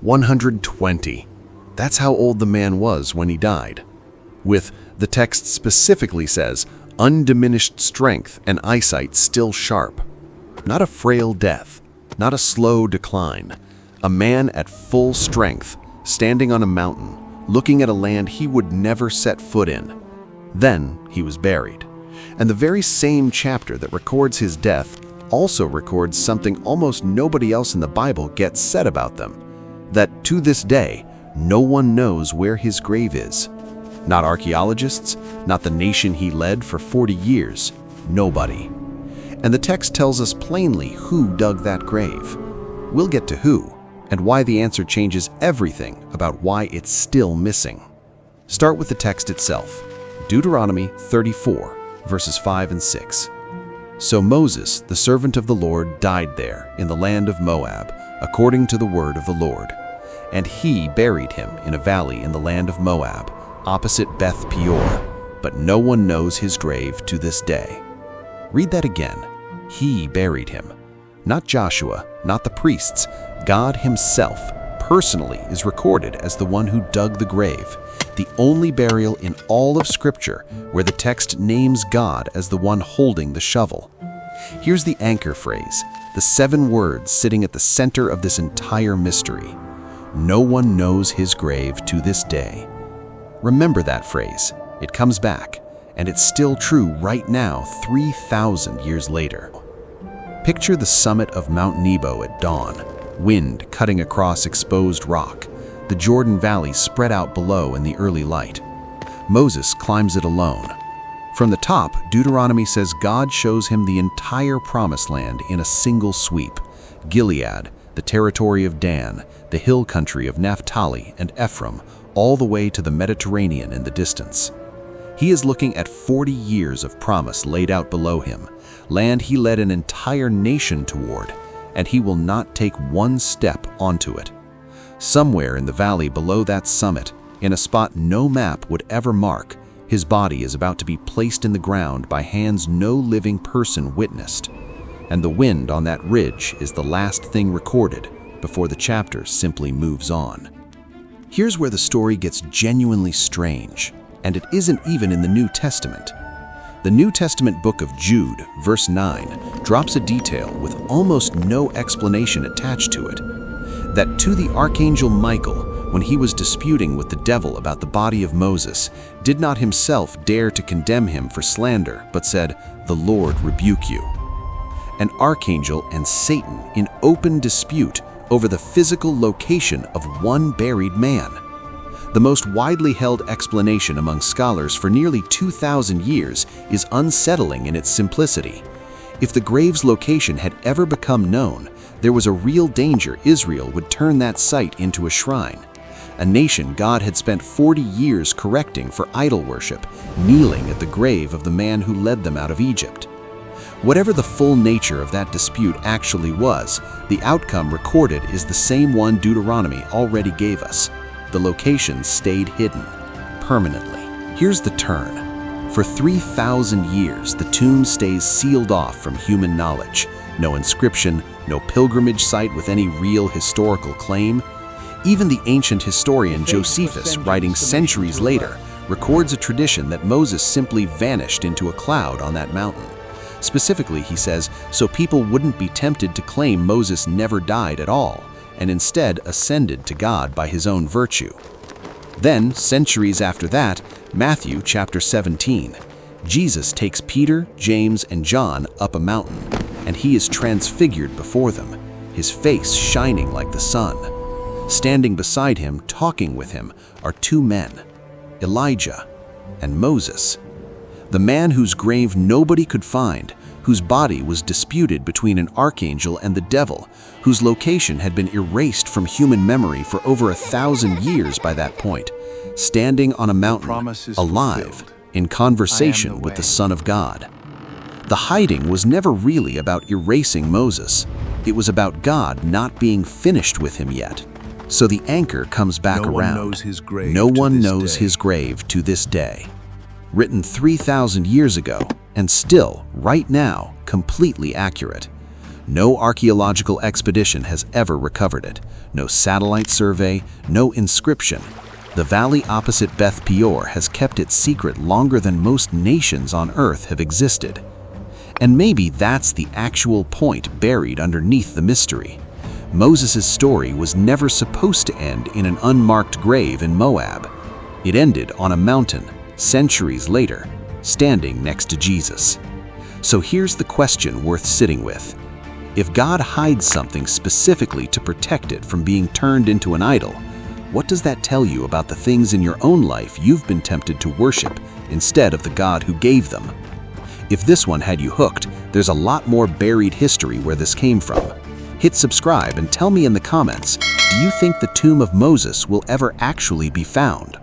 120. That's how old the man was when he died. With, the text specifically says, undiminished strength and eyesight still sharp. Not a frail death, not a slow decline. A man at full strength, standing on a mountain, looking at a land he would never set foot in. Then he was buried. And the very same chapter that records his death also records something almost nobody else in the Bible gets said about them, that to this day, no one knows where his grave is. Not archaeologists, not the nation he led for 40 years, nobody. And the text tells us plainly who dug that grave. We'll get to who, and why the answer changes everything about why it's still missing. Start with the text itself, Deuteronomy 34, verses 5 and 6. So Moses, the servant of the Lord, died there in the land of Moab, according to the word of the Lord. And he buried him in a valley in the land of Moab, opposite Beth Peor, but no one knows his grave to this day. Read that again. He buried him. Not Joshua, not the priests. God himself personally is recorded as the one who dug the grave, the only burial in all of Scripture where the text names God as the one holding the shovel. Here's the anchor phrase, the 7 words sitting at the center of this entire mystery. No one knows his grave to this day. Remember that phrase. It comes back, and it's still true right now, 3,000 years later. Picture the summit of Mount Nebo at dawn, wind cutting across exposed rock, the Jordan Valley spread out below in the early light. Moses climbs it alone. From the top, Deuteronomy says God shows him the entire promised land in a single sweep. Gilead, the territory of Dan, the hill country of Naphtali and Ephraim, all the way to the Mediterranean in the distance. He is looking at 40 years of promise laid out below him, land he led an entire nation toward, and he will not take one step onto it. Somewhere in the valley below that summit, in a spot no map would ever mark, his body is about to be placed in the ground by hands no living person witnessed. And the wind on that ridge is the last thing recorded before the chapter simply moves on. Here's where the story gets genuinely strange, and it isn't even in the New Testament. The New Testament Book of Jude, verse 9, drops a detail with almost no explanation attached to it, that to the Archangel Michael, when he was disputing with the devil about the body of Moses, did not himself dare to condemn him for slander, but said, "The Lord rebuke you." An archangel and Satan in open dispute over the physical location of one buried man. The most widely held explanation among scholars for nearly 2,000 years is unsettling in its simplicity. If the grave's location had ever become known, there was a real danger Israel would turn that site into a shrine. A nation God had spent 40 years correcting for idol worship, kneeling at the grave of the man who led them out of Egypt. Whatever the full nature of that dispute actually was, the outcome recorded is the same one Deuteronomy already gave us. The location stayed hidden, permanently. Here's the turn. For 3,000 years, the tomb stays sealed off from human knowledge. No inscription, no pilgrimage site with any real historical claim. Even the ancient historian Josephus, writing centuries later, records a tradition that Moses simply vanished into a cloud on that mountain. Specifically, he says, so people wouldn't be tempted to claim Moses never died at all, and instead ascended to God by his own virtue. Then, centuries after that, Matthew chapter 17, Jesus takes Peter, James, and John up a mountain, and he is transfigured before them, his face shining like the sun. Standing beside him, talking with him, are 2 men, Elijah and Moses. The man whose grave nobody could find, whose body was disputed between an archangel and the devil, whose location had been erased from human memory for over 1,000 years by that point, standing on a mountain, alive, in conversation with the Son of God. The hiding was never really about erasing Moses. It was about God not being finished with him yet. So the anchor comes back around. No one knows his grave to this day. Written 3,000 years ago, and still, right now, completely accurate. No archaeological expedition has ever recovered it. No satellite survey, no inscription. The valley opposite Beth Peor has kept its secret longer than most nations on Earth have existed. And maybe that's the actual point buried underneath the mystery. Moses' story was never supposed to end in an unmarked grave in Moab. It ended on a mountain, centuries later, standing next to Jesus. So here's the question worth sitting with. If God hides something specifically to protect it from being turned into an idol, what does that tell you about the things in your own life you've been tempted to worship instead of the God who gave them? If this one had you hooked, there's a lot more buried history where this came from. Hit subscribe and tell me in the comments, do you think the tomb of Moses will ever actually be found?